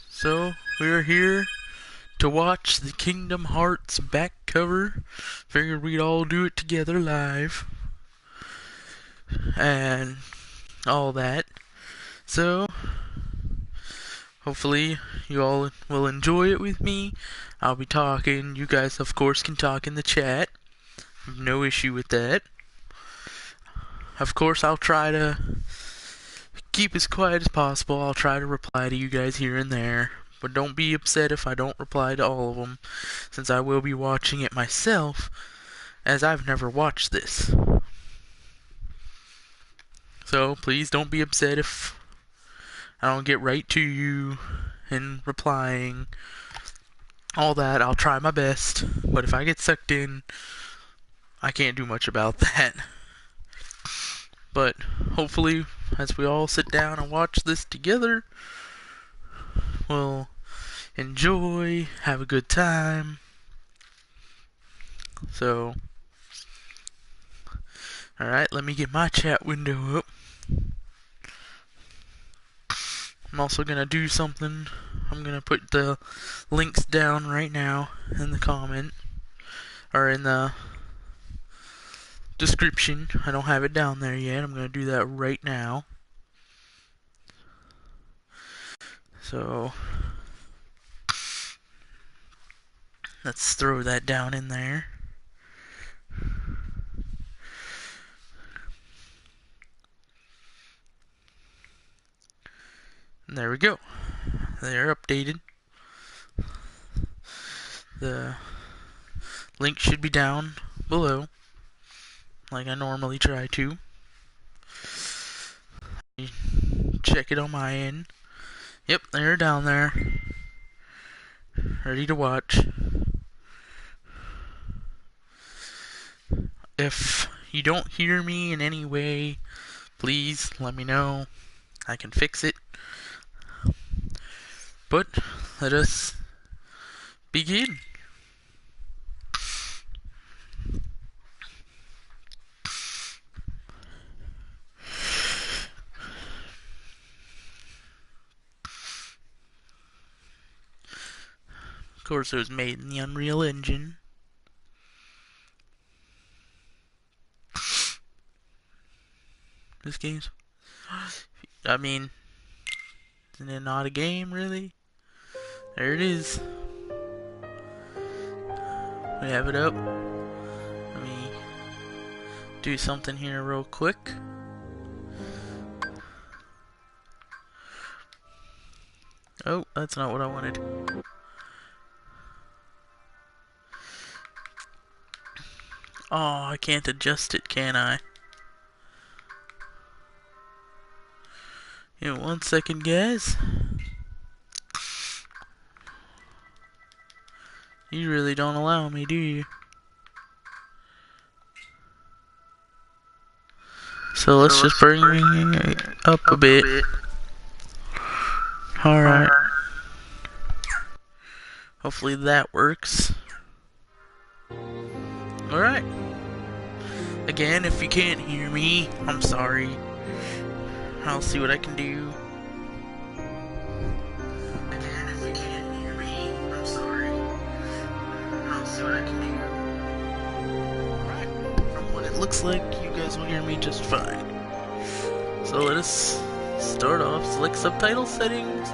So, we're here to watch the Kingdom Hearts back cover. Figured we'd all do it together live. And all that. So, hopefully, you all will enjoy it with me. I'll be talking. You guys, of course, can talk in the chat. No issue with that. Of course, I'll try to keep as quiet as possible. I'll try to reply to you guys here and there. But don't be upset if I don't reply to all of them, since I will be watching it myself, as I've never watched this. So please don't be upset if I don't get right to you in replying. All that, I'll try my best. But if I get sucked in, I can't do much about that. But hopefully, as we all sit down and watch this together, we'll enjoy, have a good time. So, alright, let me get my chat window up. I'm also gonna do something. I'm gonna put the links down right now in the comment, or in the description. I don't have it down there yet. I'm gonna do that right now. So, let's throw that down in there. And there we go. They're updated. The link should be down below, like I normally try to. Check it on my end. Yep, they're down there. Ready to watch. If you don't hear me in any way, please let me know. I can fix it. But let us begin. Of course, it was made in the Unreal Engine. This game's... I mean, isn't it not a game, really? There it is. We have it up. Let me do something here real quick. Oh, that's not what I wanted. Oh, I can't adjust it, can I? Give me 1 second, guys. You really don't allow me, do you? So let's just bring me up a bit. Alright. Hopefully that works. Alright. Again, if you can't hear me, I'm sorry. I'll see what I can do. Again, if you can't hear me, I'm sorry. I'll see what I can do. Alright. From what it looks like, you guys will hear me just fine. So let us start off. Select subtitle settings.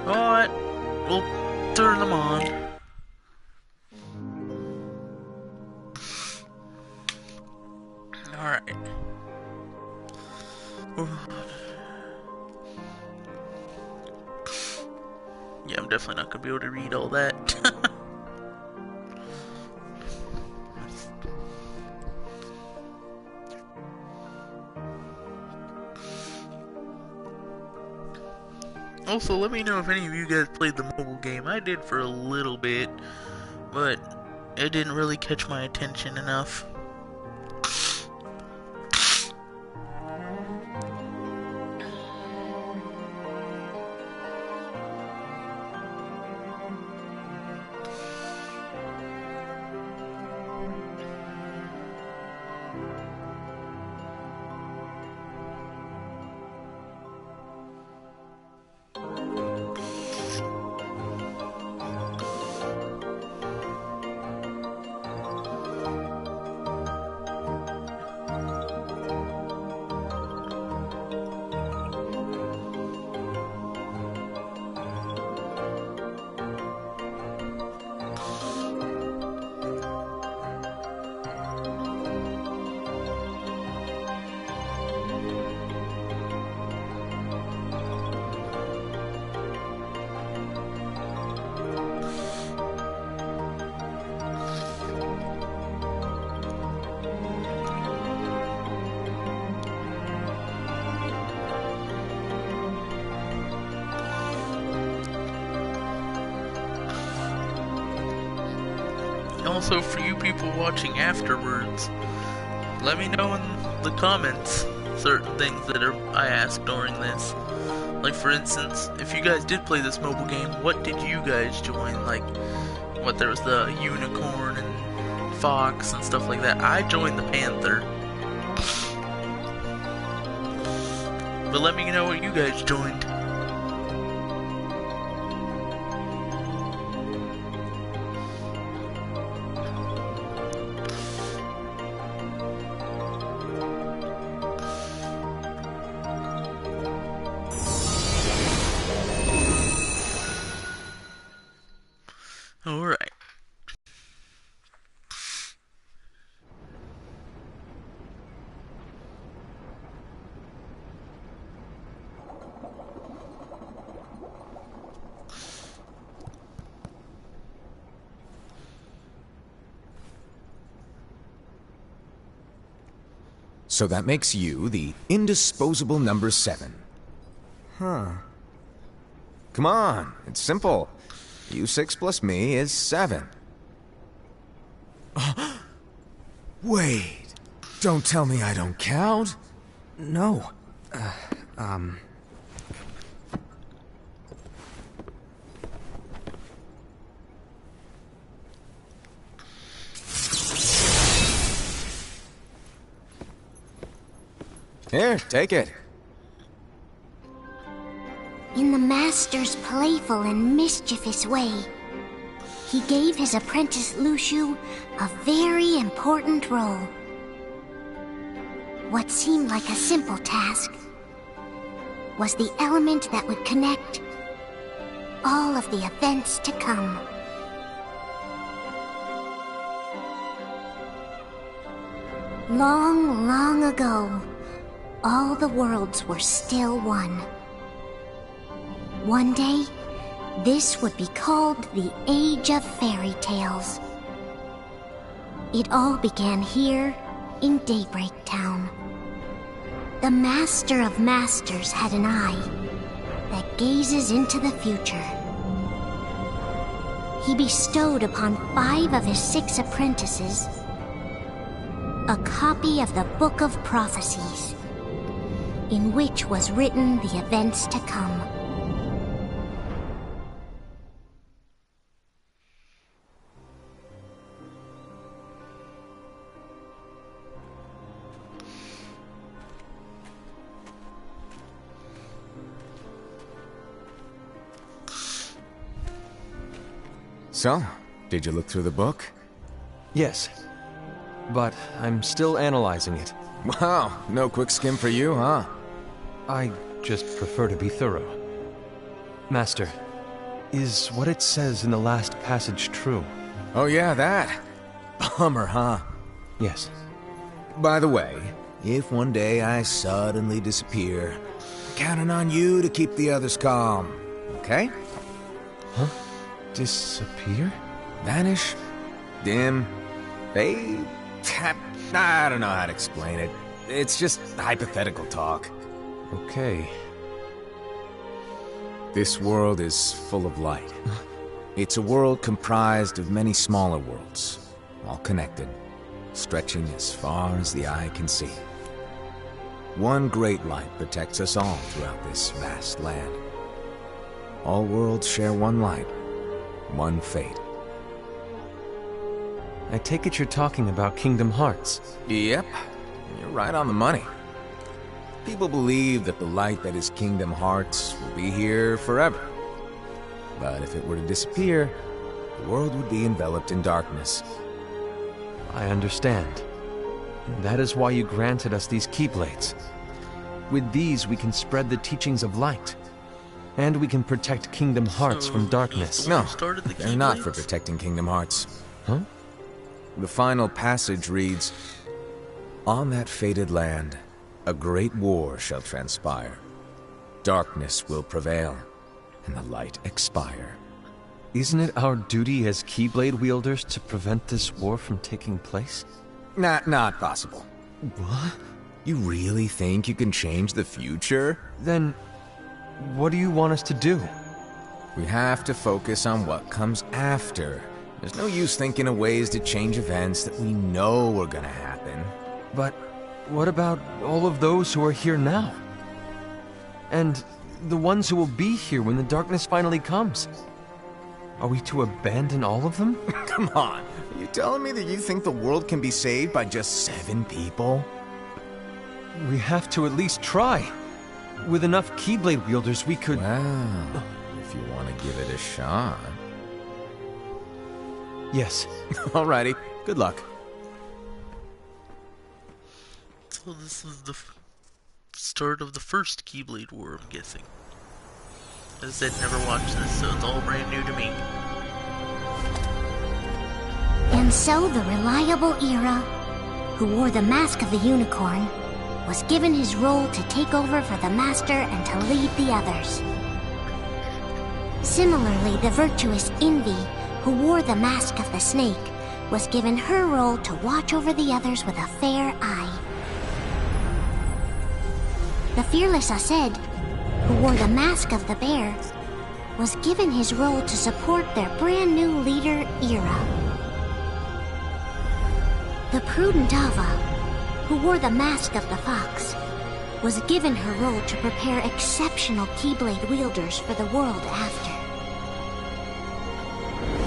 Alright. We'll turn them on. Alright. Yeah, I'm definitely not gonna be able to read all that. Also, let me know if any of you guys played the mobile game. I did for a little bit, but it didn't really catch my attention enough. Also, for you people watching afterwards, let me know in the comments certain things that I asked during this. Like, for instance, if you guys did play this mobile game, what did you guys join? Like, what, there was the unicorn and fox and stuff like that. I joined the panther. But let me know what you guys joined. Alright. So that makes you the indisposable number 7. Huh. Come on, it's simple. U6 plus me is 7. Wait, don't tell me I don't count. No. Here, take it. In the Master's playful and mischievous way, he gave his apprentice Luxu a very important role. What seemed like a simple task was the element that would connect all of the events to come. Long, long ago, all the worlds were still one. One day, this would be called the Age of Fairy Tales. It all began here in Daybreak Town. The Master of Masters had an eye that gazes into the future. He bestowed upon 5 of his 6 apprentices a copy of the Book of Prophecies, in which was written the events to come. So, did you look through the book? Yes. But I'm still analyzing it. Wow, no quick skim for you, huh? I just prefer to be thorough. Master, is what it says in the last passage true? Oh yeah, that. Bummer, huh? Yes. By the way, if one day I suddenly disappear, I'm counting on you to keep the others calm, okay? Huh? Disappear? Vanish? Dim? Fade? I don't know how to explain it. It's just hypothetical talk. Okay. This world is full of light. It's a world comprised of many smaller worlds, all connected, stretching as far as the eye can see. One great light protects us all throughout this vast land. All worlds share one light, one fate. I take it you're talking about Kingdom Hearts. Yep, you're right on the money. People believe that the light that is Kingdom Hearts will be here forever. But if it were to disappear, the world would be enveloped in darkness. I understand. That is why you granted us these Keyblades. With these, we can spread the teachings of light. And we can protect Kingdom Hearts from darkness. No, they're not for protecting Kingdom Hearts. Huh? The final passage reads, "On that fated land, a great war shall transpire. Darkness will prevail, and the light expire." Isn't it our duty as Keyblade wielders to prevent this war from taking place? Not possible. What? You really think you can change the future? Then, what do you want us to do? We have to focus on what comes after, There's no use thinking of ways to change events that we know are gonna happen. But what about all of those who are here now? And the ones who will be here when the darkness finally comes? Are we to abandon all of them? Come on, are you telling me that you think the world can be saved by just 7 people? We have to at least try. With enough Keyblade wielders, we could... Well, if you want to give it a shot. Yes. Alrighty, good luck. So this is the start of the first Keyblade War, I'm guessing. As I said, never watched this, so it's all brand new to me. And so the reliable Era, who wore the mask of the unicorn, was given his role to take over for the Master and to lead the others. Similarly, the virtuous Envy, who wore the mask of the snake, was given her role to watch over the others with a fair eye. The fearless Aced, who wore the mask of the bear, was given his role to support their brand new leader, Era. The prudent Ava, who wore the mask of the fox, was given her role to prepare exceptional Keyblade wielders for the world after.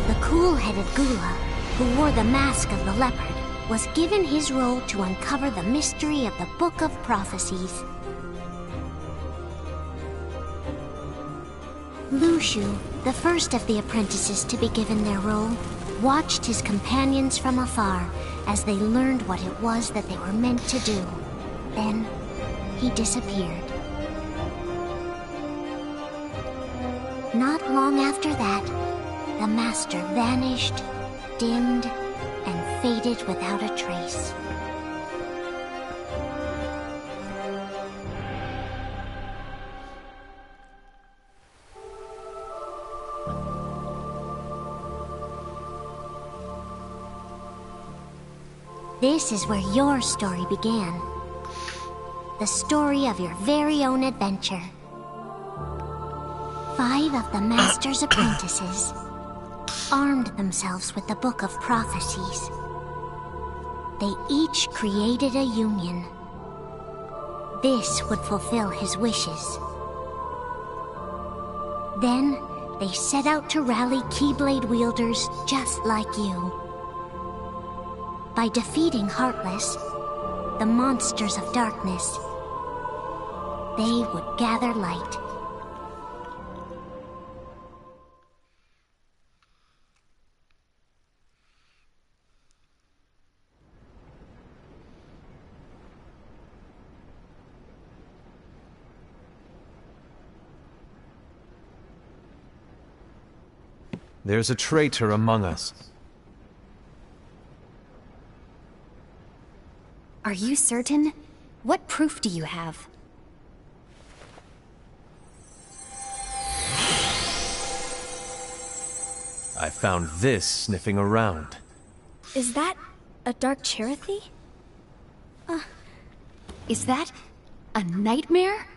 The cool-headed Gula, who wore the mask of the leopard, was given his role to uncover the mystery of the Book of Prophecies. Lushu, the first of the apprentices to be given their role, watched his companions from afar as they learned what it was that they were meant to do. Then, he disappeared. Not long after that, the Master vanished, dimmed, and faded without a trace. This is where your story began. The story of your very own adventure. 5 of the Master's apprentices armed themselves with the Book of Prophecies. They each created a union. This would fulfill his wishes. Then, they set out to rally Keyblade wielders just like you. By defeating Heartless, the monsters of darkness, they would gather light. There's a traitor among us. Are you certain? What proof do you have? I found this sniffing around. Is that a Dark Chirithy? Is that a nightmare?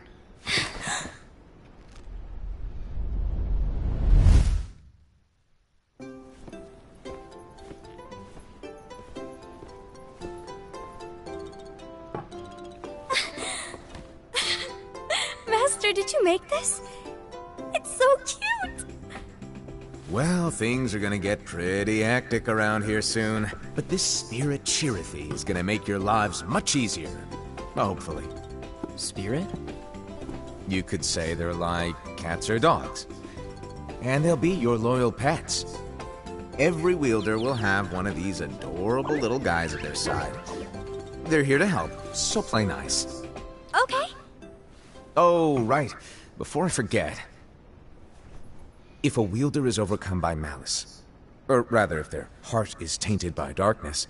Master, did you make this? It's so cute! Well, things are gonna get pretty hectic around here soon. But this Spirit Chirithy is gonna make your lives much easier. Hopefully. Spirit? You could say they're like cats or dogs. And they'll be your loyal pets. Every wielder will have one of these adorable little guys at their side. They're here to help, so play nice. Okay. Oh, right. Before I forget. If a wielder is overcome by malice, or rather if their heart is tainted by darkness,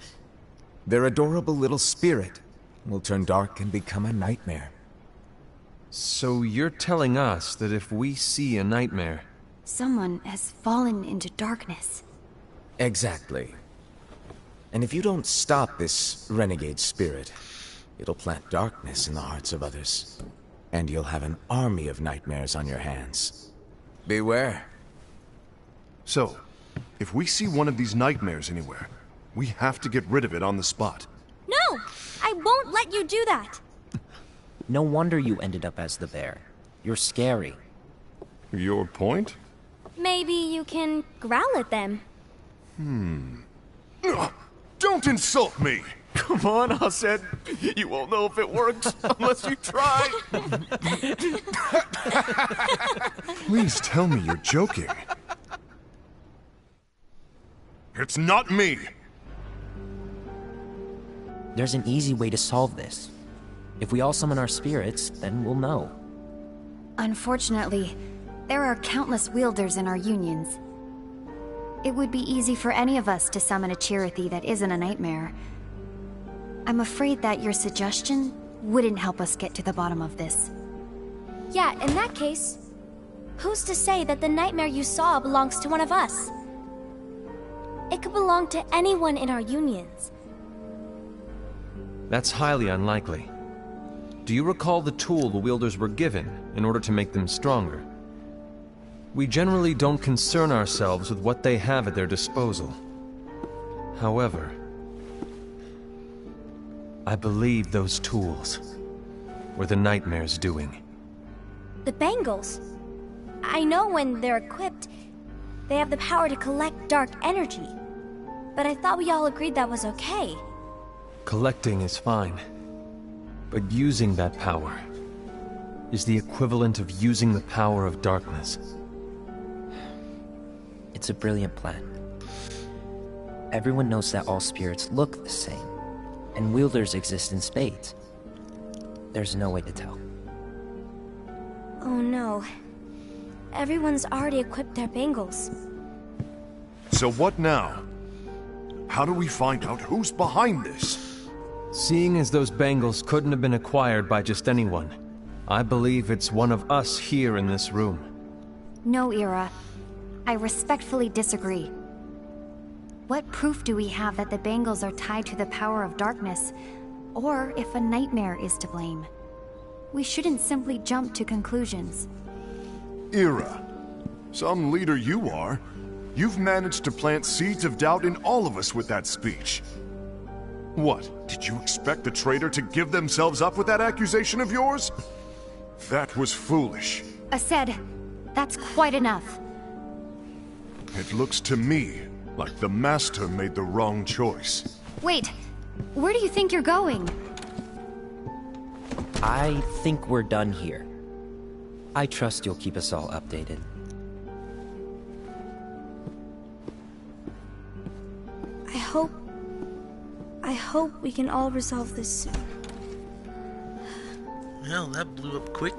their adorable little spirit will turn dark and become a nightmare. So you're telling us that if we see a nightmare... Someone has fallen into darkness. Exactly. And if you don't stop this renegade spirit, it'll plant darkness in the hearts of others. And you'll have an army of nightmares on your hands. Beware. So, If we see one of these nightmares anywhere, we have to get rid of it on the spot. No! I won't let you do that! No wonder you ended up as the bear. You're scary. Your point? Maybe you can growl at them. Don't insult me! Come on, Hased. You won't know if it works unless you try. Please tell me you're joking. It's not me! There's an easy way to solve this. If we all summon our spirits, then we'll know. Unfortunately, there are countless wielders in our unions. It would be easy for any of us to summon a Chirithy that isn't a nightmare. I'm afraid that your suggestion wouldn't help us get to the bottom of this. Yeah, in that case, who's to say that the nightmare you saw belongs to one of us? It could belong to anyone in our unions. That's highly unlikely. Do you recall the tool the wielders were given in order to make them stronger? We generally don't concern ourselves with what they have at their disposal. However, I believe those tools were the nightmare's doing. The bangles. I know when they're equipped, they have the power to collect dark energy. But I thought we all agreed that was okay. Collecting is fine, but using that power is the equivalent of using the power of darkness. It's a brilliant plan. Everyone knows that all spirits look the same, and wielders exist in spades. There's no way to tell. Oh no. Everyone's already equipped their bangles. So what now? How do we find out who's behind this? Seeing as those bangles couldn't have been acquired by just anyone, I believe it's one of us here in this room. No, Ira. I respectfully disagree. What proof do we have that the bangles are tied to the power of darkness, or if a nightmare is to blame? We shouldn't simply jump to conclusions. Ira, some leader you are. You've managed to plant seeds of doubt in all of us with that speech. What, did you expect the traitor to give themselves up with that accusation of yours? That was foolish. Ased, that's quite enough. It looks to me like the Master made the wrong choice. Wait, where do you think you're going? I think we're done here. I trust you'll keep us all updated. I hope we can all resolve this soon. Well, that blew up quick.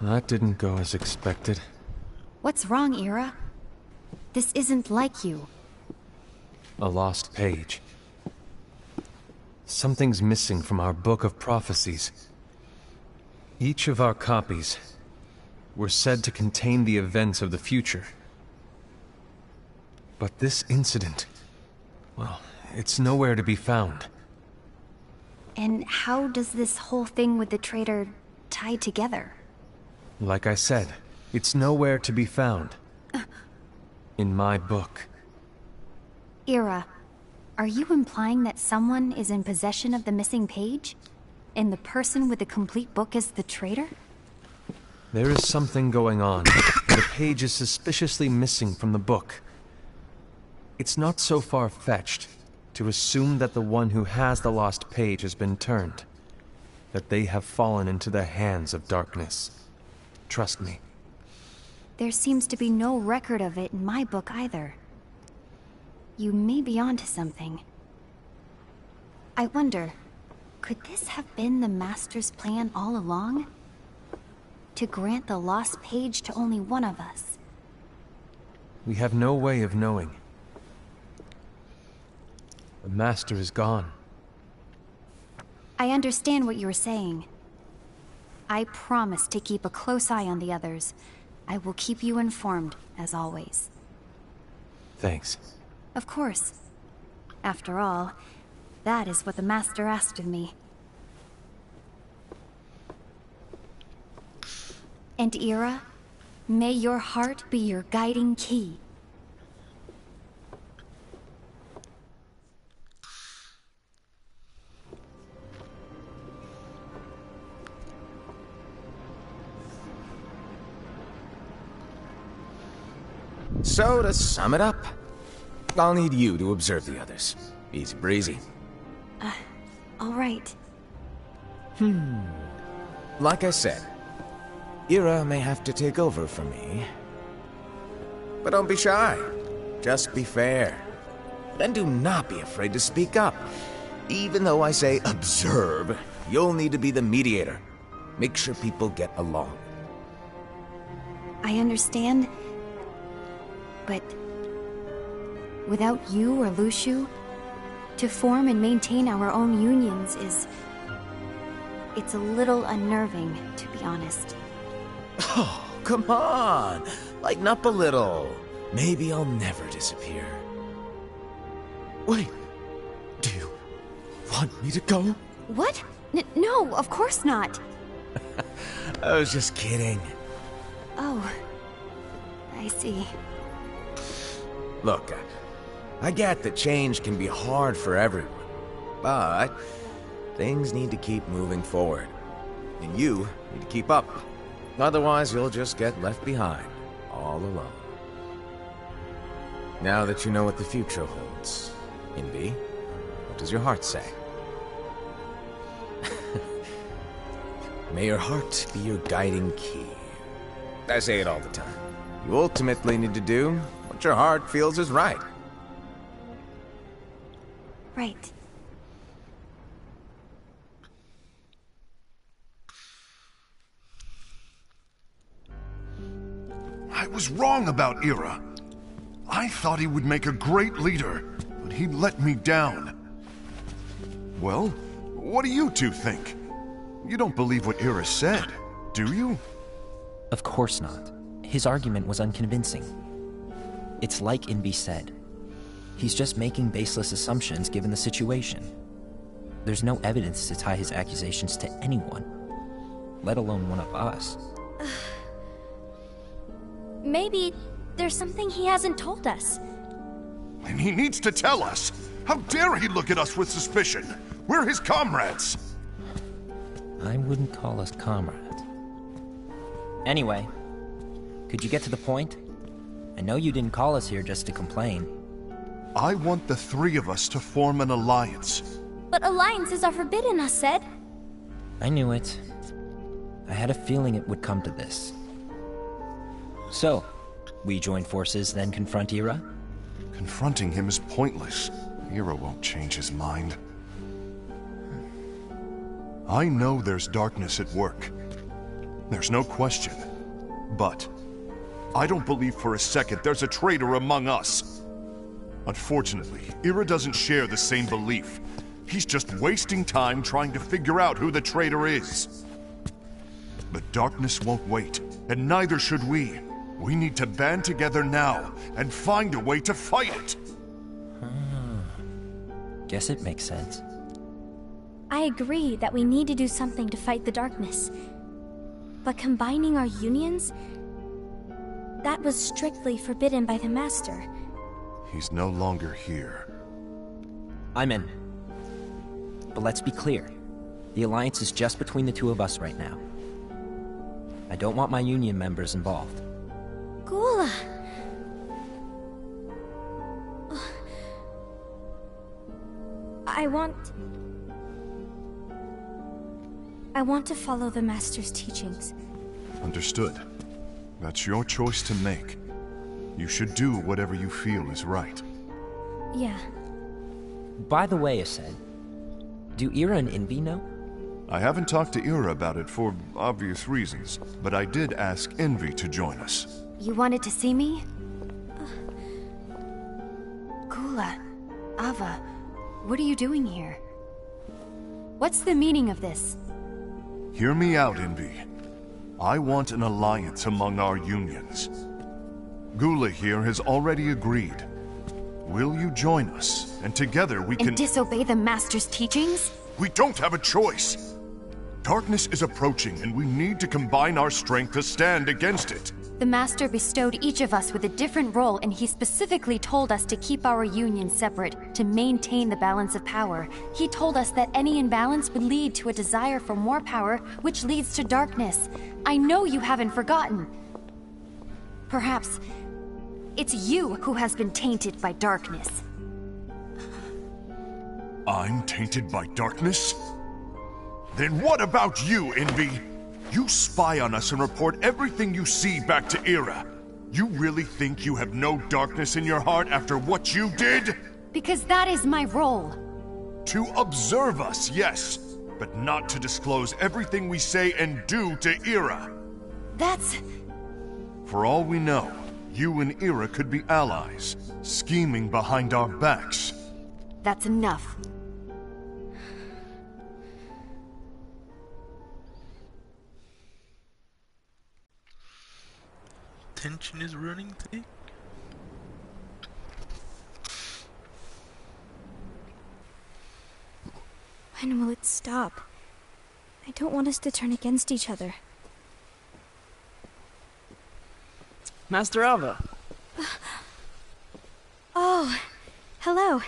That didn't go as expected. What's wrong, Ira? This isn't like you. A lost page. Something's missing from our book of prophecies. Each of our copies were said to contain the events of the future. But this incident, well, it's nowhere to be found. And how does this whole thing with the traitor tie together? Like I said, it's nowhere to be found. In my book. Ira, are you implying that someone is in possession of the missing page? And the person with the complete book is the traitor? There is something going on. The page is suspiciously missing from the book. It's not so far-fetched to assume that the one who has the lost page has been turned, that they have fallen into the hands of darkness. Trust me. There seems to be no record of it in my book either. You may be onto something. I wonder, could this have been the Master's plan all along? To grant the lost page to only one of us? We have no way of knowing. The Master is gone. I understand what you were saying. I promise to keep a close eye on the others. I will keep you informed, as always. Thanks. Of course. After all, that is what the Master asked of me. And Ira, May your heart be your guiding key. So, to sum it up, I'll need you to observe the others. Easy breezy. All right. Like I said, Ira may have to take over for me. But don't be shy. Just be fair. And do not be afraid to speak up. Even though I say observe, you'll need to be the mediator. Make sure people get along. I understand. But without you or Luxu, to form and maintain our own unions is... it's a little unnerving, to be honest. Oh, come on! Lighten up a little. Maybe I'll never disappear. Wait, do you want me to go? What? No, of course not. I was just kidding. Oh, I see. Look, I get that change can be hard for everyone, but things need to keep moving forward. And you need to keep up. Otherwise, you'll just get left behind, all alone. Now that you know what the future holds, Invi, what does your heart say? May your heart be your guiding key. I say it all the time. You ultimately need to do what your heart feels is right. Right. I was wrong about Ira. I thought he would make a great leader, but he let me down. Well, what do you two think? You don't believe what Ira said, do you? Of course not. His argument was unconvincing. It's like Invi said. He's just making baseless assumptions given the situation. There's no evidence to tie his accusations to anyone, let alone one of us. Maybe there's something he hasn't told us. And he needs to tell us. How dare he look at us with suspicion? We're his comrades. I wouldn't call us comrades. Anyway, could you get to the point? I know you didn't call us here just to complain. I want the three of us to form an alliance. But alliances are forbidden, us said. I knew it. I had a feeling it would come to this. So, we join forces, then confront Ira? Confronting him is pointless. Ira won't change his mind. I know there's darkness at work. There's no question. But I don't believe for a second there's a traitor among us. Unfortunately, Ira doesn't share the same belief. He's just wasting time trying to figure out who the traitor is. But darkness won't wait, and neither should we. We need to band together now and find a way to fight it. Guess it makes sense. I agree that we need to do something to fight the darkness. But combining our unions? That was strictly forbidden by the Master. He's no longer here. I'm in. But let's be clear. The alliance is just between the two of us right now. I don't want my union members involved. Gula! I want to follow the Master's teachings. Understood. That's your choice to make. You should do whatever you feel is right. Yeah. By the way, Aced, do Ira and Invi know? I haven't talked to Ira about it for obvious reasons, but I did ask Invi to join us. You wanted to see me? Gula, Ava, what are you doing here? What's the meaning of this? Hear me out, Invi. I want an alliance among our unions. Gula here has already agreed. Will you join us? And together we can... And disobey the Master's teachings? We don't have a choice! Darkness is approaching, and we need to combine our strength to stand against it. The Master bestowed each of us with a different role, and he specifically told us to keep our union separate, to maintain the balance of power. He told us that any imbalance would lead to a desire for more power, which leads to darkness. I know you haven't forgotten. Perhaps it's you who has been tainted by darkness. I'm tainted by darkness? Then what about you, Envy? You spy on us and report everything you see back to Era. You really think you have no darkness in your heart after what you did? Because that is my role. To observe us, yes, but not to disclose everything we say and do to Era. That's... For all we know, you and Era could be allies, scheming behind our backs. That's enough. Tension is running thick. When will it stop? I don't want us to turn against each other. Master Alva. Oh, hello.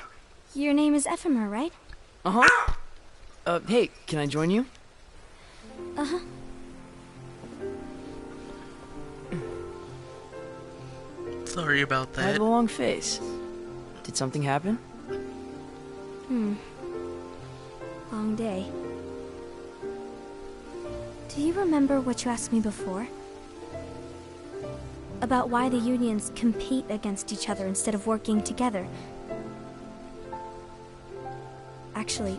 Your name is Ephemer, right? Uh-huh. Hey, can I join you? Uh-huh. Sorry about I have that. a long face. Did something happen? Long day. Do you remember what you asked me before? About why the unions compete against each other instead of working together. Actually,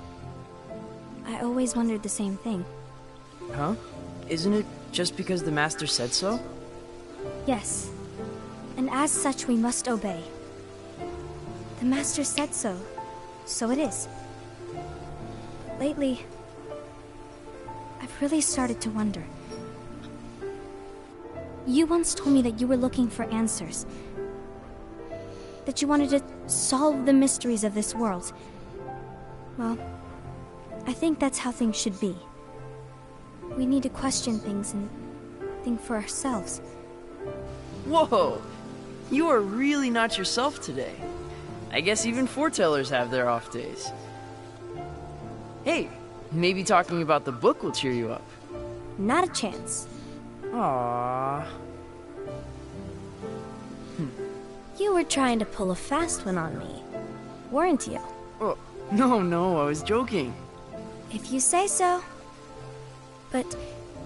I always wondered the same thing. Huh? Isn't it just because the Master said so? Yes. And as such, we must obey. The Master said so. So it is. Lately, I've really started to wonder. You once told me that you were looking for answers. That you wanted to solve the mysteries of this world. Well, I think that's how things should be. We need to question things and think for ourselves. Whoa! You are really not yourself today. I guess even foretellers have their off days. Hey, maybe talking about the book will cheer you up. Not a chance. Aww. You were trying to pull a fast one on me, weren't you? Oh, no, I was joking. If you say so. But,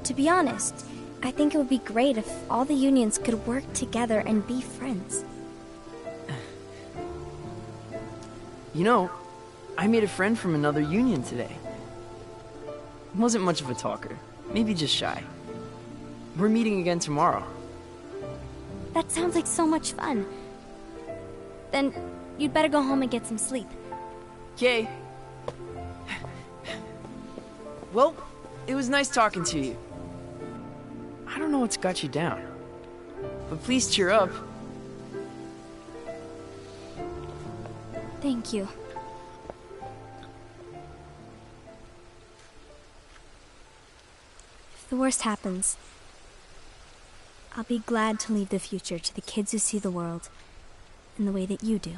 to be honest, I think it would be great if all the unions could work together and be friends. You know, I made a friend from another union today. Wasn't much of a talker, maybe just shy. We're meeting again tomorrow. That sounds like so much fun. Then, you'd better go home and get some sleep. Okay. Well, it was nice talking to you. I don't know what's got you down, but please cheer up. Thank you. If the worst happens, I'll be glad to leave the future to the kids who see the world in the way that you do.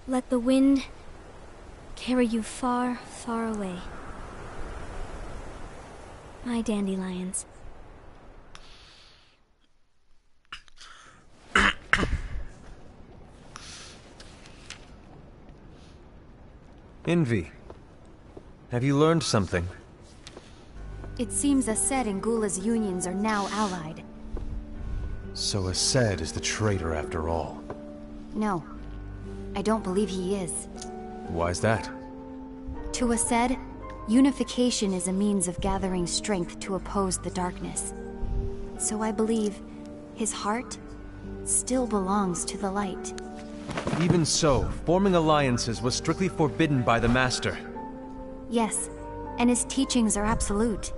Let the wind carry you far, far away. My dandelions. Envy. Have you learned something? It seems Aced and Gula's unions are now allied. So Aced is the traitor after all. No, I don't believe he is. Why's that? To Aced, unification is a means of gathering strength to oppose the darkness. So I believe his heart still belongs to the light. Even so, forming alliances was strictly forbidden by the Master. Yes, and his teachings are absolute.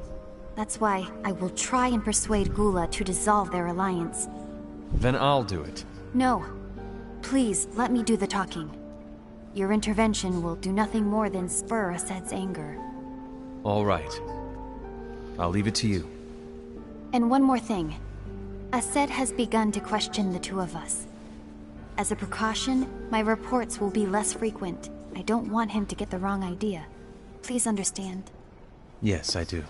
That's why I will try and persuade Gula to dissolve their alliance. Then I'll do it. No. Please, let me do the talking. Your intervention will do nothing more than spur Aced's anger. All right. I'll leave it to you. And one more thing. Aset has begun to question the two of us. As a precaution, my reports will be less frequent. I don't want him to get the wrong idea. Please understand. Yes, I do.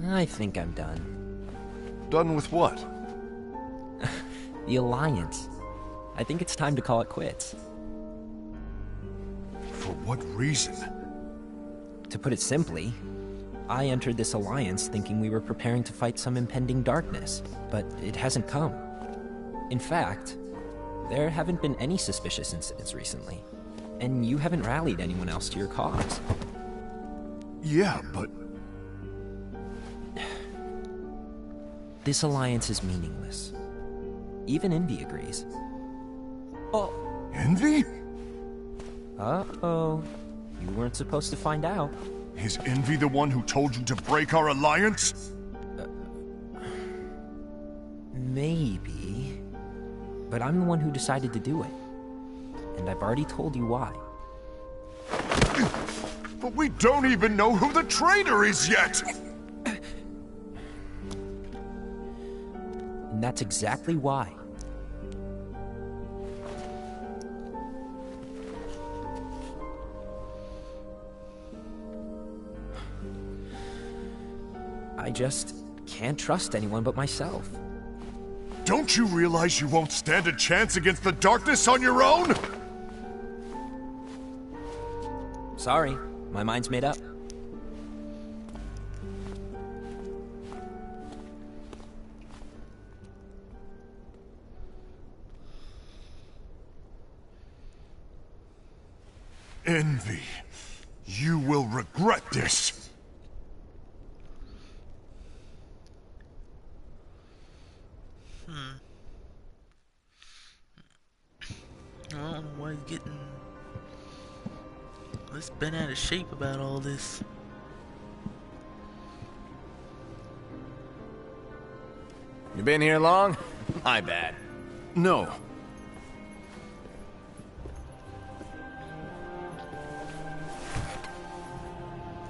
I think I'm done. Done with what? The Alliance. I think it's time to call it quits. For what reason? To put it simply, I entered this alliance thinking we were preparing to fight some impending darkness, but it hasn't come. In fact, there haven't been any suspicious incidents recently, and you haven't rallied anyone else to your cause. Yeah, but... This alliance is meaningless. Even Envy agrees. Oh. Envy? Uh-oh. You weren't supposed to find out. Is Envy the one who told you to break our alliance? Maybe. But I'm the one who decided to do it. And I've already told you why. But we don't even know who the traitor is yet! And that's exactly why. I just can't trust anyone but myself. Don't you realize you won't stand a chance against the darkness on your own? Sorry, my mind's made up. Envy, you will regret this. I don't know why he's getting this bent out of shape about all this. You been here long? My bad. No.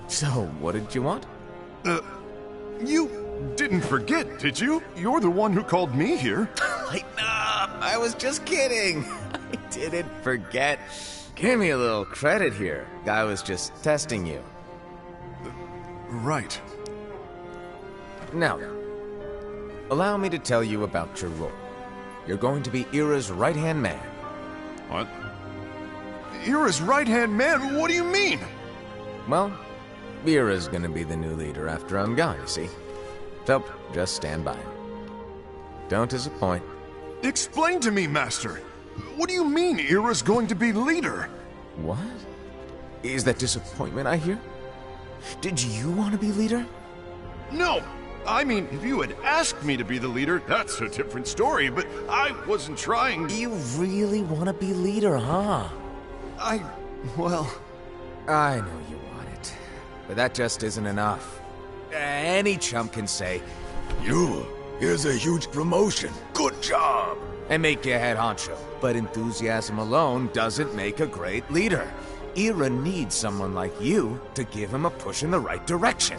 So, what did you want? You didn't forget, did you? You're the one who called me here. Lighten up! I was just kidding. I didn't forget. Give me a little credit here. I was just testing you. Right. Now, allow me to tell you about your role. You're going to be Ira's right-hand man. What? Ira's right-hand man? What do you mean? Well, Ira's gonna be the new leader after I'm gone, you see. So, just stand by. Don't disappoint. Explain to me, Master. What do you mean Ira's going to be leader? What? Is that disappointment I hear? Did you want to be leader? No! I mean, if you had asked me to be the leader, that's a different story, but I wasn't trying. You really want to be leader, huh? Well... I know you want it, but that just isn't enough. Any chump can say, here's a huge promotion, good job, and make you head honcho. But enthusiasm alone doesn't make a great leader. Ira needs someone like you to give him a push in the right direction.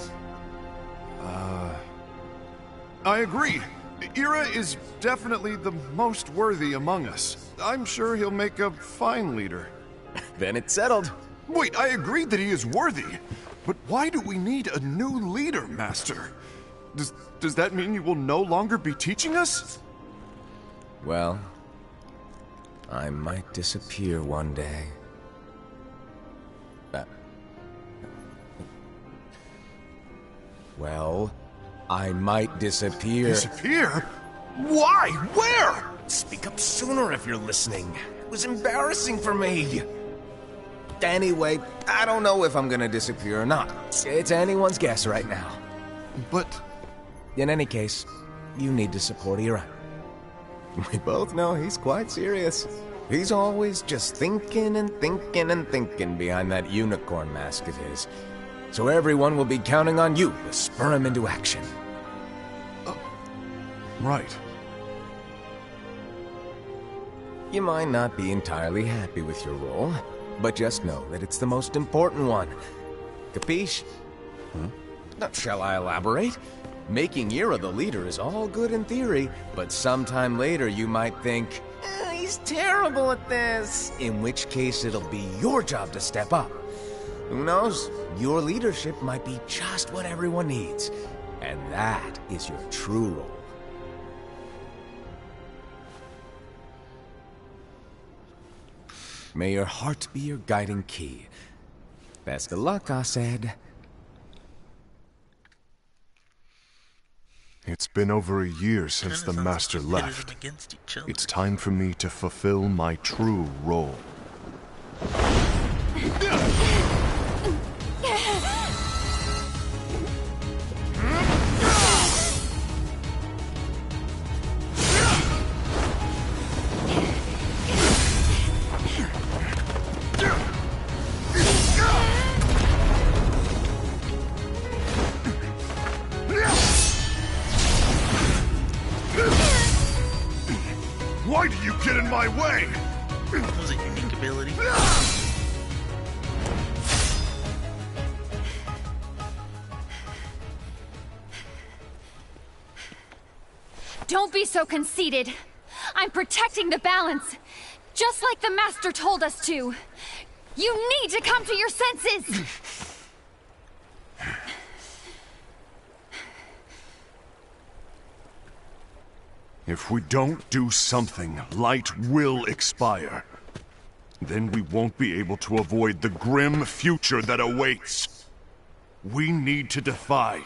I agree. Ira is definitely the most worthy among us. I'm sure he'll make a fine leader. Then it's settled. Wait, I agreed that he is worthy. But why do we need a new leader, Master? Does that mean you will no longer be teaching us? Well, I might disappear one day. Well, I might disappear. Disappear? Why? Where? Speak up sooner if you're listening. It was embarrassing for me. Anyway, I don't know if I'm gonna disappear or not. It's anyone's guess right now. But... In any case, you need to support Ira. We both know he's quite serious. He's always just thinking and thinking and thinking behind that unicorn mask of his. So everyone will be counting on you to spur him into action. Right. You might not be entirely happy with your role, but just know that it's the most important one. Capiche? Now, shall I elaborate? Making Ira the leader is all good in theory, but sometime later you might think, he's terrible at this. In which case it'll be your job to step up. Who knows? Your leadership might be just what everyone needs. And that is your true role. May your heart be your guiding key. Best of luck, Asaid. It's been over a year since the Master left. It's time for me to fulfill my true role. Why do you get in my way? That was a unique ability. Don't be so conceited. I'm protecting the balance, just like the Master told us to. You need to come to your senses! If we don't do something, light will expire. Then we won't be able to avoid the grim future that awaits. We need to defy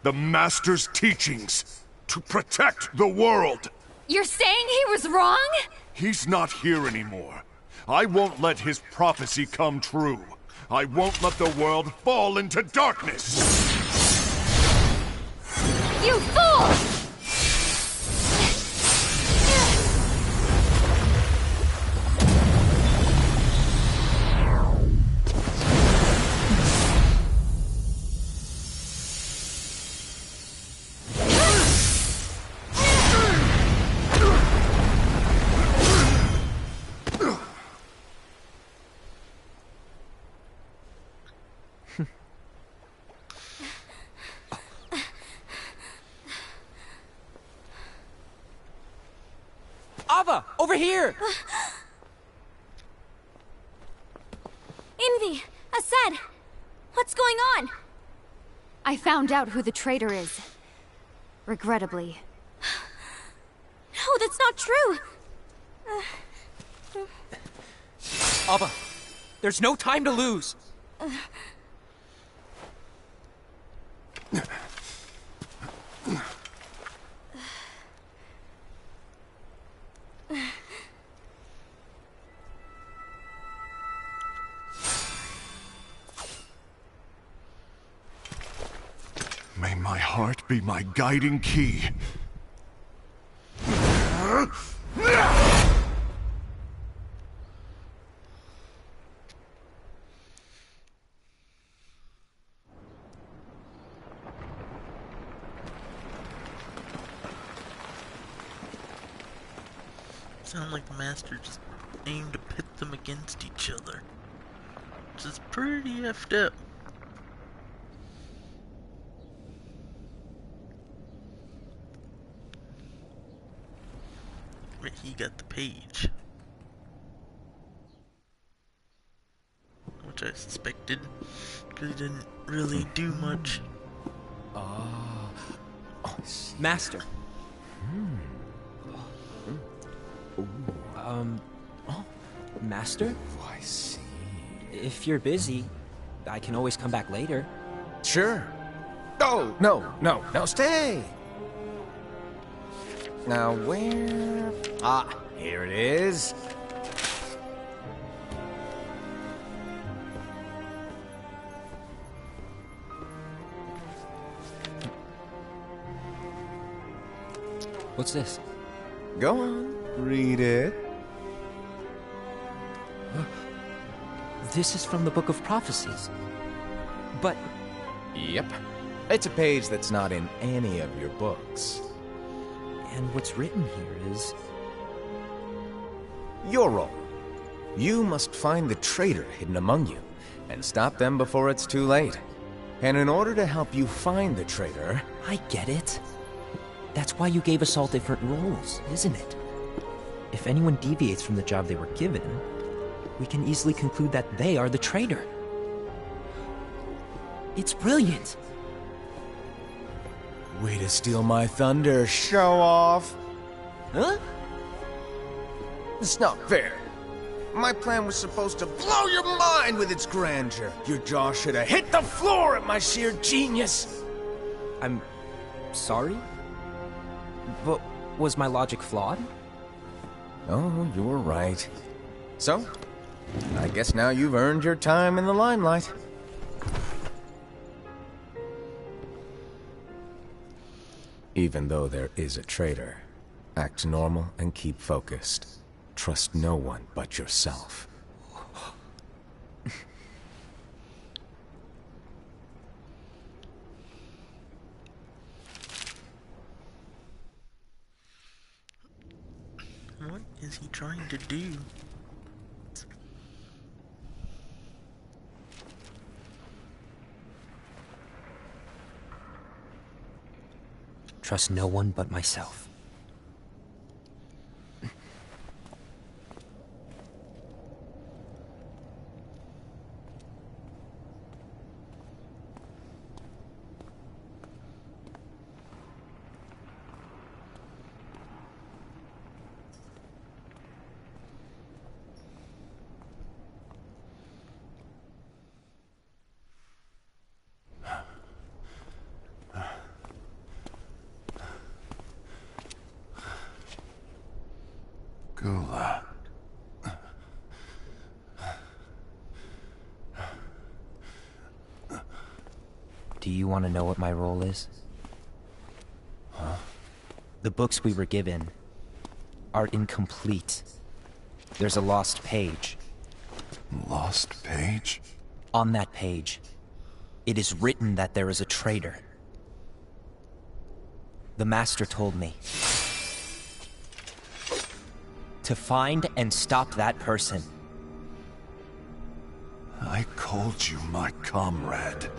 the Master's teachings to protect the world. You're saying he was wrong? He's not here anymore. I won't let his prophecy come true. I won't let the world fall into darkness. You fool! Ava, over here! Envy! Asaid! What's going on? I found out who the traitor is. Regrettably. No, that's not true! Ava, there's no time to lose! May my heart be my guiding key. Sound like the Master just aimed to pit them against each other. Which is pretty effed up. But he got the page. Which I suspected, because he didn't really do much. Master. Master? I see. If you're busy, I can always come back later. Sure. Oh, no, stay! Now where... Ah, here it is. What's this? Go on, read it. This is from the Book of Prophecies. But... Yep. It's a page that's not in any of your books. And what's written here is... Your role. You must find the traitor hidden among you, and stop them before it's too late. And in order to help you find the traitor... I get it. That's why you gave us all different roles, isn't it? If anyone deviates from the job they were given, we can easily conclude that they are the traitor. It's brilliant. Way to steal my thunder, show off! Huh? It's not fair. My plan was supposed to blow your mind with its grandeur. Your jaw should have hit the floor at my sheer genius. I'm... sorry? But was my logic flawed? Oh, you were right. So, I guess now you've earned your time in the limelight. Even though there is a traitor, act normal and keep focused. Trust no one but yourself. What is he trying to do? Trust no one but myself. Gula. Do you want to know what my role is? Huh? The books we were given are incomplete. There's a lost page. Lost page? On that page, it is written that there is a traitor. The Master told me to find and stop that person. I called you my comrade.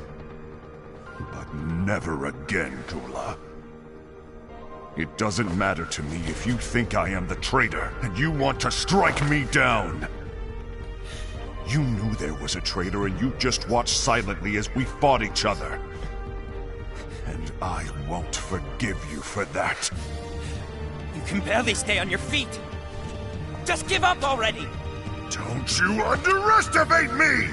But never again, Gula. It doesn't matter to me if you think I am the traitor, and you want to strike me down. You knew there was a traitor, and you just watched silently as we fought each other. And I won't forgive you for that. You can barely stay on your feet. Just give up already! Don't you underestimate me!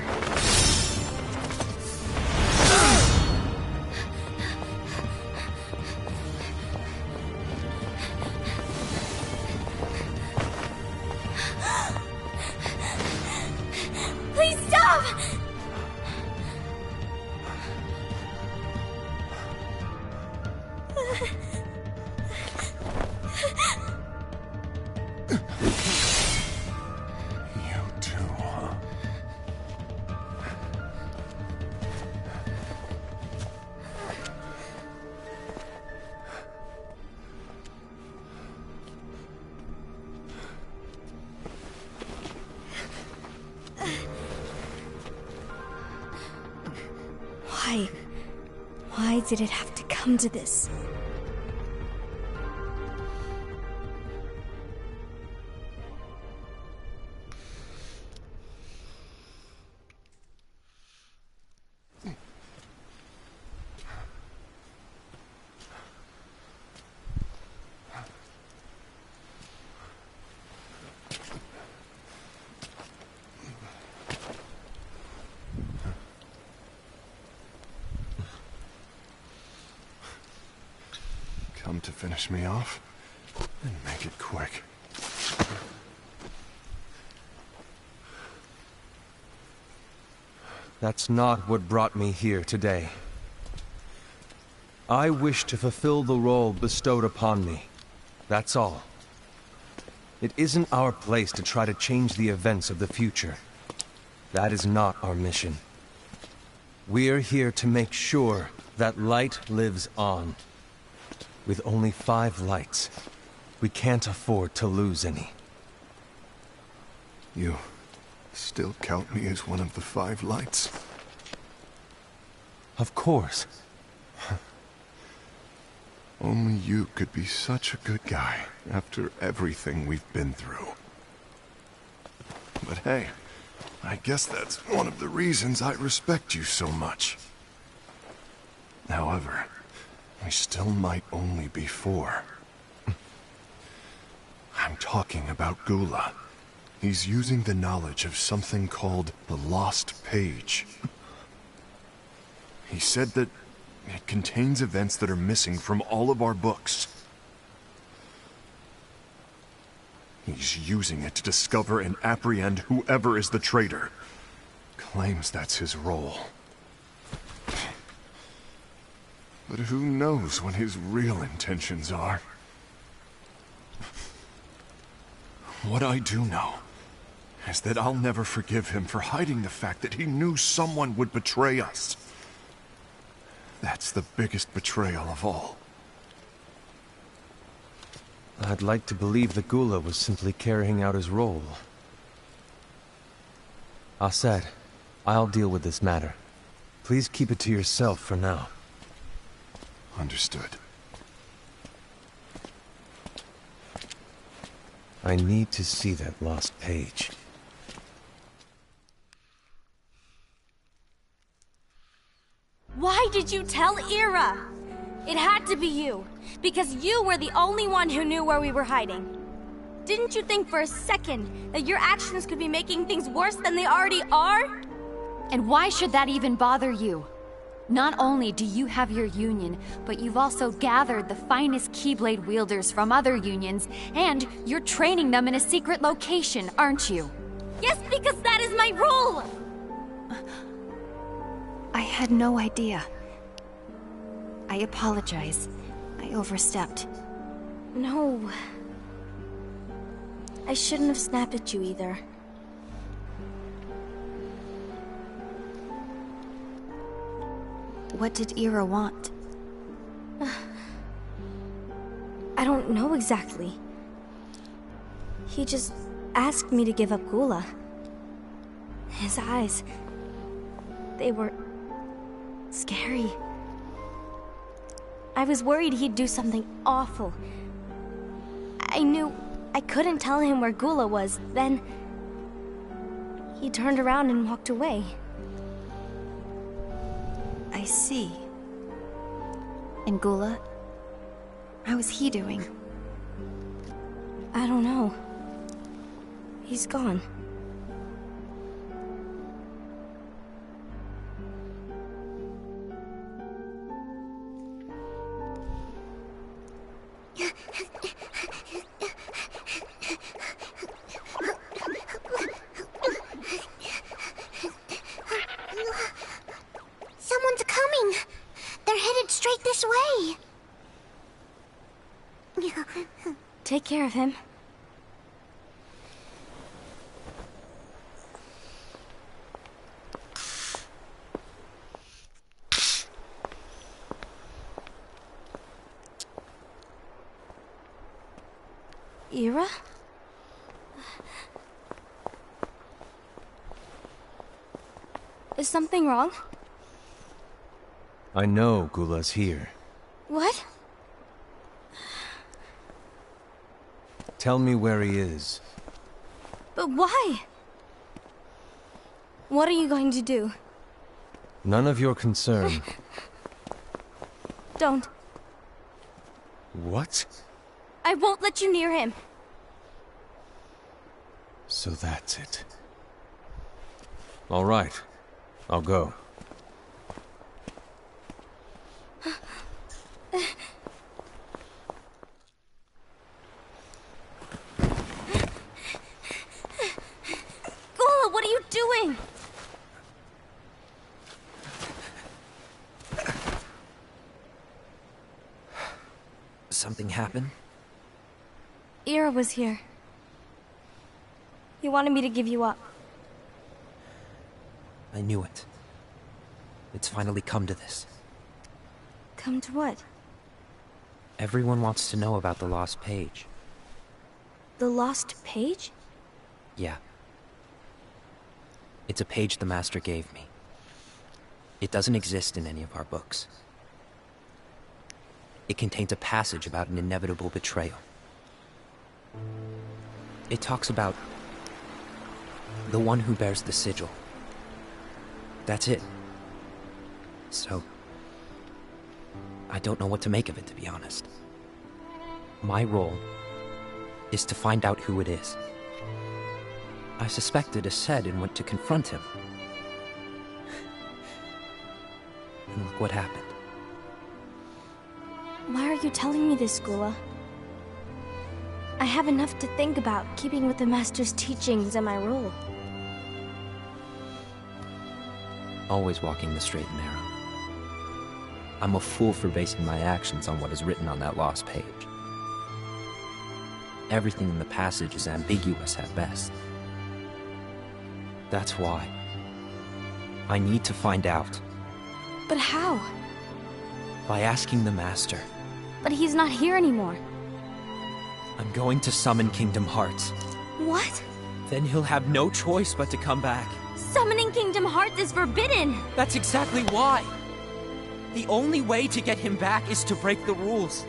Please stop! Why did it have to come to this? Come to finish me off? Then make it quick. That's not what brought me here today. I wish to fulfill the role bestowed upon me. That's all. It isn't our place to try to change the events of the future. That is not our mission. We're here to make sure that light lives on. With only 5 lights, we can't afford to lose any. You still count me as one of the 5 lights? Of course. Only you could be such a good guy after everything we've been through. But hey, I guess that's one of the reasons I respect you so much. However, we still might only be 4. I'm talking about Gula. He's using the knowledge of something called the Lost Page. He said that it contains events that are missing from all of our books. He's using it to discover and apprehend whoever is the traitor. Claims that's his role. But who knows what his real intentions are? What I do know is that I'll never forgive him for hiding the fact that he knew someone would betray us. That's the biggest betrayal of all. I'd like to believe that Gula was simply carrying out his role. Aset, I'll deal with this matter. Please keep it to yourself for now. Understood. I need to see that lost page. Why did you tell Ira? It had to be you, because you were the only one who knew where we were hiding. Didn't you think for a second that your actions could be making things worse than they already are? And why should that even bother you? Not only do you have your union, but you've also gathered the finest Keyblade wielders from other unions, and you're training them in a secret location, aren't you? Yes, because that is my role! I had no idea. I apologize. I overstepped. No. I shouldn't have snapped at you either. What did Ira want? I don't know exactly. He just asked me to give up Gula. His eyes... they were... scary. I was worried he'd do something awful. I knew I couldn't tell him where Gula was. Then he turned around and walked away. I see. And Gula? How is he doing? I don't know. He's gone. Someone's coming! They're headed straight this way! Take care of him. Ira? Is something wrong? I know Gula's here. What? Tell me where he is. But why? What are you going to do? None of your concern. Don't. What? I won't let you near him. So that's it. All right. I'll go. Gula, what are you doing? Something happened? Ira was here. You wanted me to give you up. I knew it. It's finally come to this. Come to what? Everyone wants to know about the lost page. The lost page? Yeah. It's a page the Master gave me. It doesn't exist in any of our books. It contains a passage about an inevitable betrayal. It talks about the one who bears the sigil. That's it. So, I don't know what to make of it, to be honest. My role is to find out who it is. I suspected Aced and went to confront him. And look what happened. Why are you telling me this, Gula? I have enough to think about, keeping with the Master's teachings and my role. Always walking the straight and narrow. I'm a fool for basing my actions on what is written on that lost page. Everything in the passage is ambiguous at best. That's why I need to find out. But how? By asking the Master. But he's not here anymore. I'm going to summon Kingdom Hearts. What? Then he'll have no choice but to come back. Summoning Kingdom Hearts is forbidden! That's exactly why! The only way to get him back is to break the rules.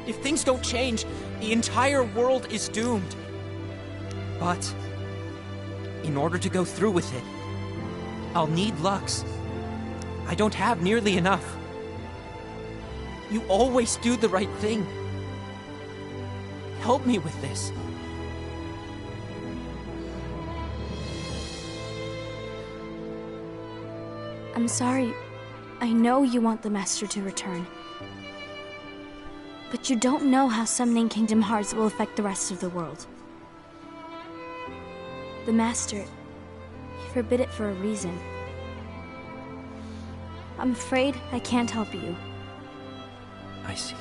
If things don't change, the entire world is doomed. But in order to go through with it, I'll need Lux. I don't have nearly enough. You always do the right thing. Help me with this. I'm sorry. I know you want the Master to return. But you don't know how summoning Kingdom Hearts will affect the rest of the world. The Master, he forbid it for a reason. I'm afraid I can't help you. I see.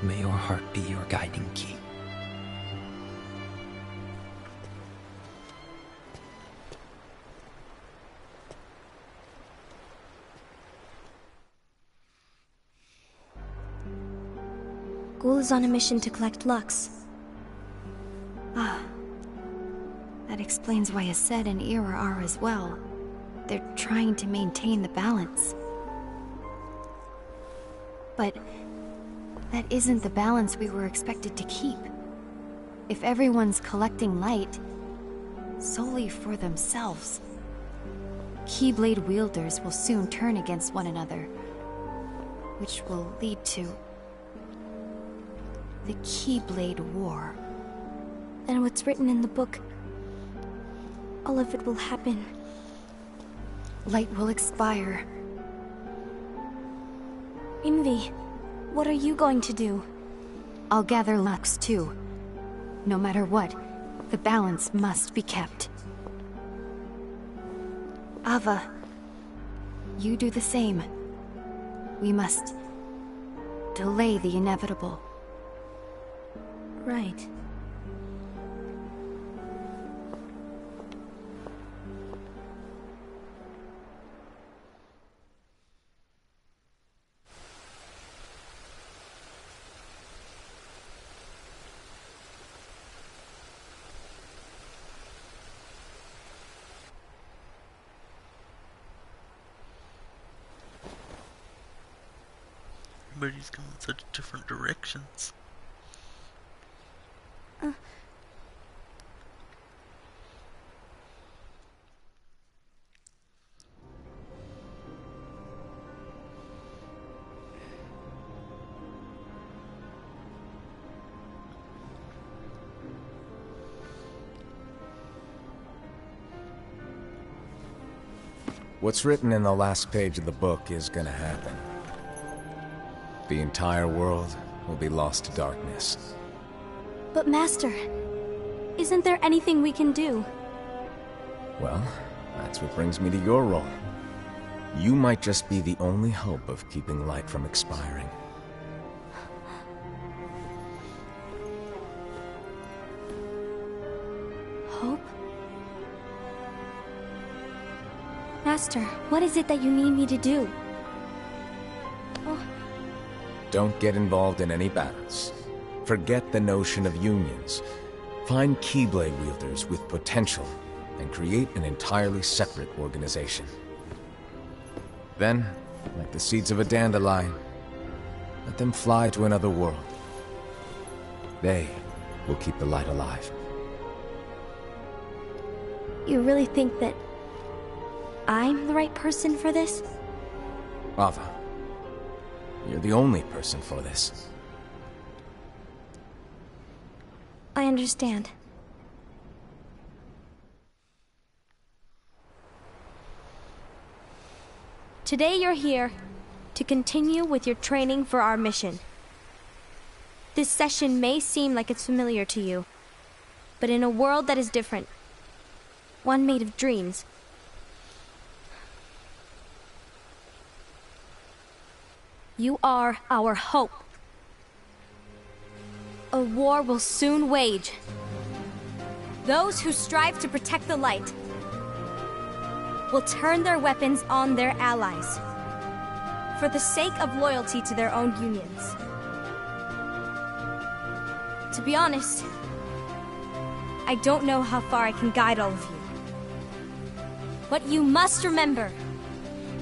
May your heart be your guiding key. Ghoul is on a mission to collect Lux. Ah. That explains why Aced and Ira are as well. They're trying to maintain the balance. But that isn't the balance we were expected to keep. If everyone's collecting light solely for themselves, Keyblade wielders will soon turn against one another, which will lead to the Keyblade War. Then what's written in the book, all of it will happen. Light will expire. Envy, what are you going to do? I'll gather Lux too. No matter what, the balance must be kept. Ava, you do the same. We must delay the inevitable. Right. Everybody's going in such different directions. What's written in the last page of the book is gonna happen. The entire world will be lost to darkness. But Master, isn't there anything we can do? Well, that's what brings me to your role. you might just be the only hope of keeping light from expiring. Hope? Master, what is it that you need me to do? Oh. Don't get involved in any battles. Forget the notion of unions. Find Keyblade wielders with potential and create an entirely separate organization. Then, like the seeds of a dandelion, let them fly to another world. They will keep the light alive. You really think that I'm the right person for this? Ava, you're the only person for this. I understand. Today you're here to continue with your training for our mission. This session may seem like it's familiar to you, but in a world that is different, one made of dreams, you are our hope. A war will soon wage. Those who strive to protect the light will turn their weapons on their allies for the sake of loyalty to their own unions. To be honest, I don't know how far I can guide all of you. What you must remember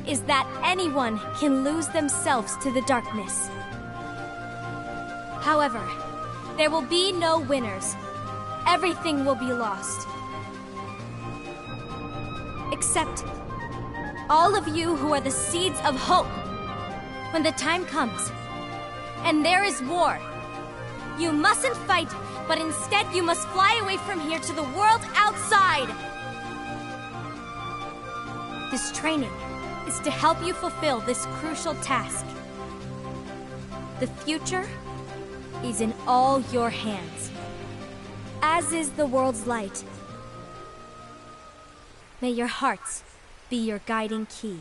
is that anyone can lose themselves to the darkness. However, there will be no winners. Everything will be lost. Except all of you who are the seeds of hope. When the time comes, and there is war, you mustn't fight, but instead you must fly away from here to the world outside. This training is to help you fulfill this crucial task. The future is in all your hands, as is the world's light. May your hearts be your guiding key.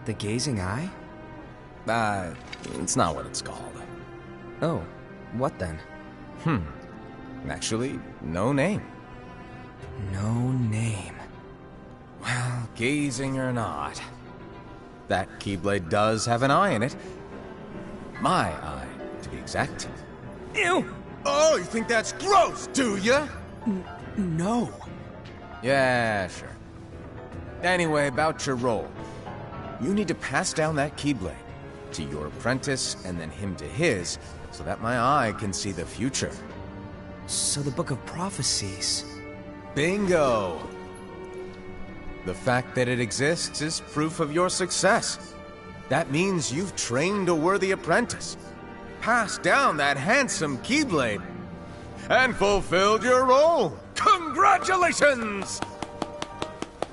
The Gazing Eye? It's not what it's called. Oh, what then? Actually, no name. No name. Well, gazing or not, that Keyblade does have an eye in it. My eye, to be exact. Ew! Oh, you think that's gross, do ya? No. Yeah, sure. Anyway, about your role. You need to pass down that Keyblade to your apprentice and then him to his, so that my eye can see the future. So the Book of Prophecies... Bingo! The fact that it exists is proof of your success. That means you've trained a worthy apprentice, passed down that handsome Keyblade, and fulfilled your role. Congratulations!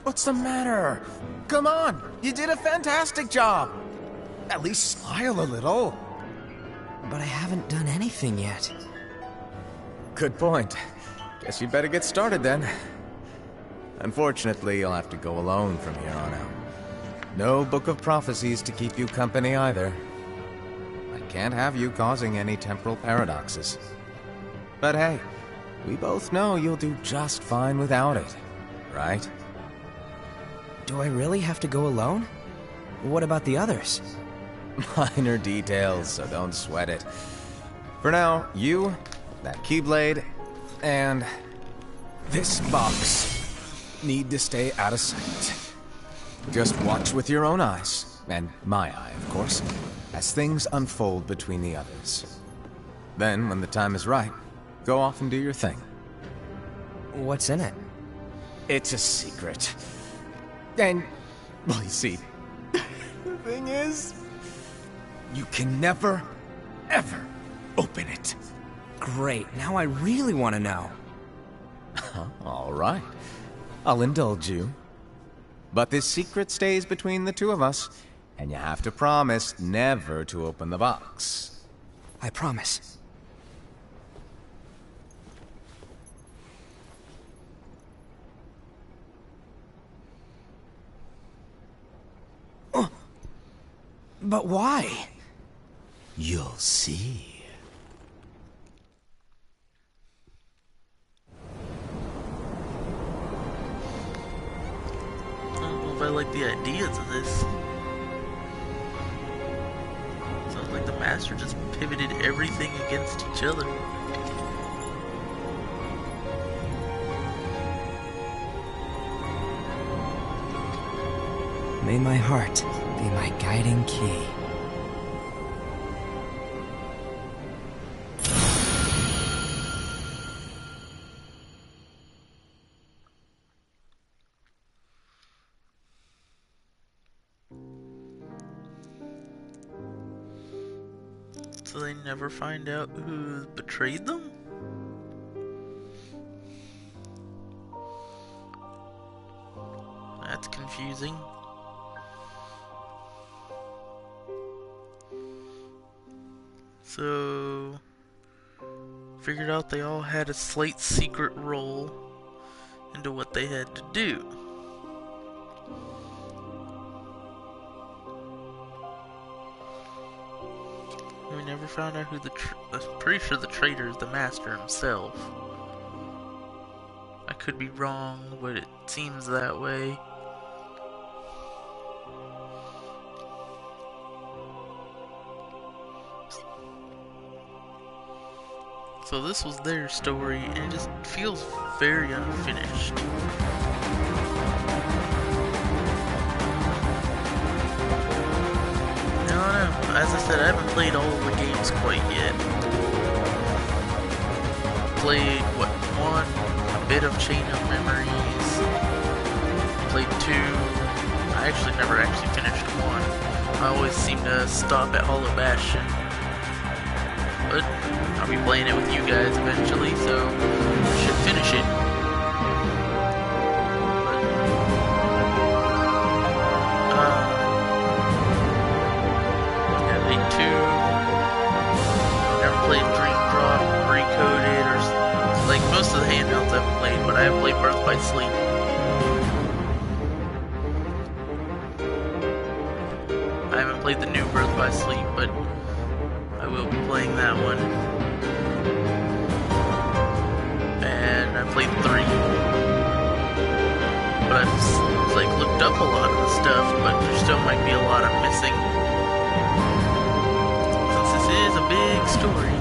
What's the matter? Come on, you did a fantastic job. At least smile a little. But I haven't done anything yet. Good point. Guess you better get started then. Unfortunately, you'll have to go alone from here on out. No Book of Prophecies to keep you company either. I can't have you causing any temporal paradoxes. But hey, we both know you'll do just fine without it, right? Do I really have to go alone? What about the others? Minor details, so don't sweat it. For now, you, that Keyblade, and this box need to stay out of sight. Just watch with your own eyes, and my eye, of course, as things unfold between the others. Then, when the time is right, go off and do your thing. What's in it? It's a secret. And, well, you see, the thing is, you can never, ever open it. Great, now I really want to know. All right. I'll indulge you. But this secret stays between the two of us, and you have to promise never to open the box. I promise. But why? You'll see. I don't know if I like the ideas of this. Sounds like the Master just pivoted everything against each other. May my heart be my guiding key. So they never find out who betrayed them? That's confusing. So, figured out they all had a slight secret role into what they had to do. We never found out who I'm pretty sure the traitor is the Master himself. I could be wrong, but it seems that way. So this was their story, and it just feels very unfinished. I don't know. As I said, I haven't played all of the games quite yet. Played, what, 1? A bit of Chain of Memories. Played 2. I actually never finished 1. I always seem to stop at Hollow Bastion. But I'll be playing it with you guys eventually, so I should finish it. Yeah, Day 2. Never played Dream Drop, Recoded, or like most of the handhelds I've played, but I have played Birth by Sleep. I haven't played the new Birth by Sleep, but I will be playing that one. And I played 3. But I've like looked up a lot of the stuff, but there still might be a lot I'm missing. Since this is a big story.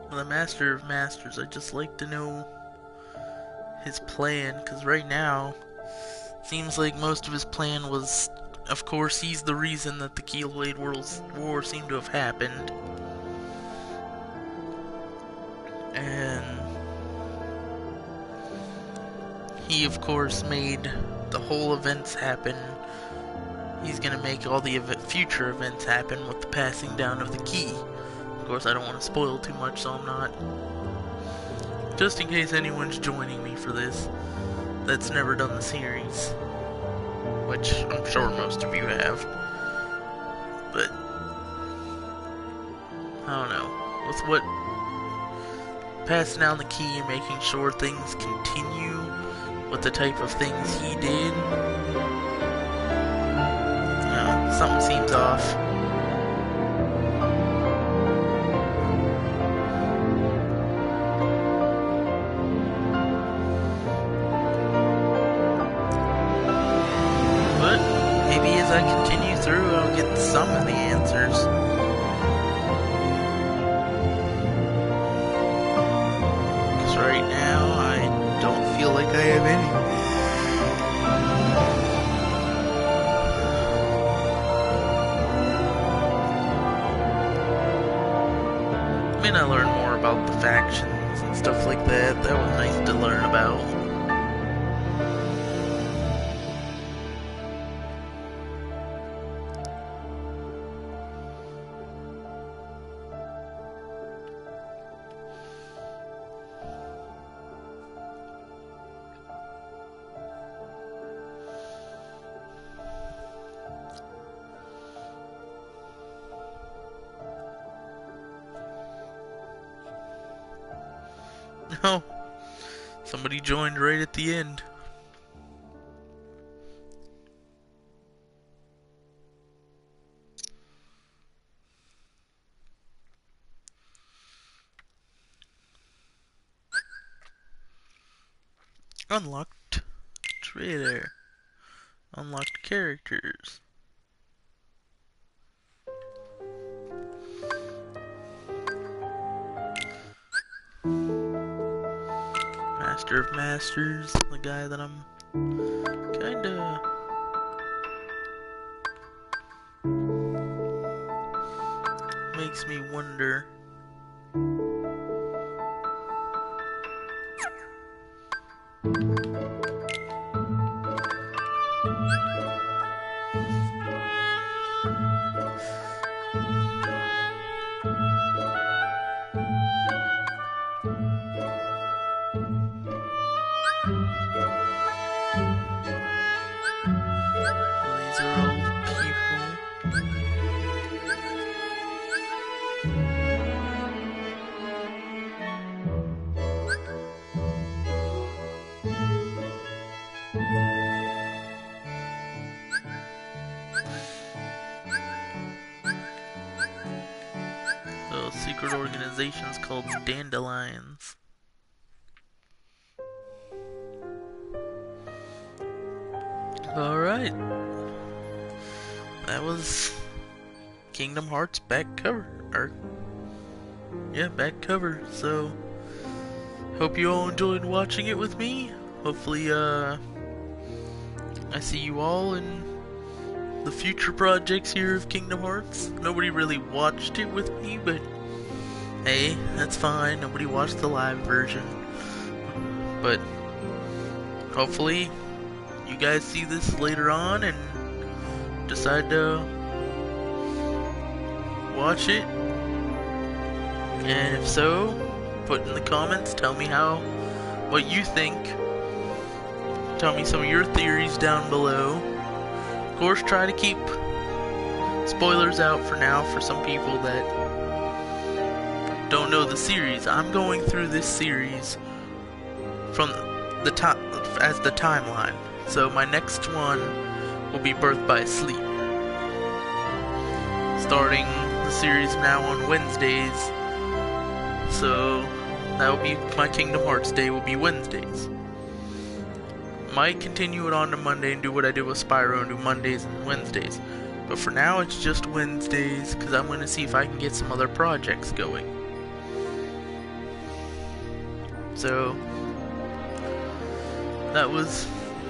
Well, the Master of Masters, I'd just like to know his plan, because right now seems like most of his plan was, of course, he's the reason that the Keyblade War seemed to have happened, and he of course made the whole events happen. He's gonna make all the future events happen with the passing down of the key. Of course, I don't want to spoil too much, so I'm not. Just in case anyone's joining me for this that's never done the series, which I'm sure most of you have, but I don't know, with what passing down the key and making sure things continue with the type of things he did, something seems off. I continue through, I'll get some of the answers. Because right now, I don't feel like I have any. I mean, I learned more about the factions and stuff like that. That was nice to learn about. No. Somebody joined right at the end. Unlocked trailer. Unlocked characters. Master of Masters, the guy that I'm kinda makes me wonder. These are all people. So, secret organizations called Dandelions. Alright. That was Kingdom Hearts back cover. Back cover. So, hope you all enjoyed watching it with me. Hopefully, I see you all in the future projects here of Kingdom Hearts. Nobody really watched it with me, but hey, that's fine. Nobody watched the live version. But hopefully you guys see this later on and decide to watch it. And if so, put in the comments, tell me what you think. Tell me some of your theories down below. Of course, try to keep spoilers out for now for some people that don't know the series. I'm going through this series from the top as the timeline. So my next one will be Birth by Sleep. Starting the series now on Wednesdays. So that will be my Kingdom Hearts day, will be Wednesdays. Might continue it on to Monday and do what I did with Spyro and do Mondays and Wednesdays. But for now it's just Wednesdays because I'm going to see if I can get some other projects going. So that was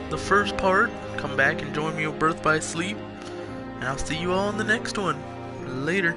the first part. Come back and join me on Birth by Sleep. And I'll see you all in the next one. Later.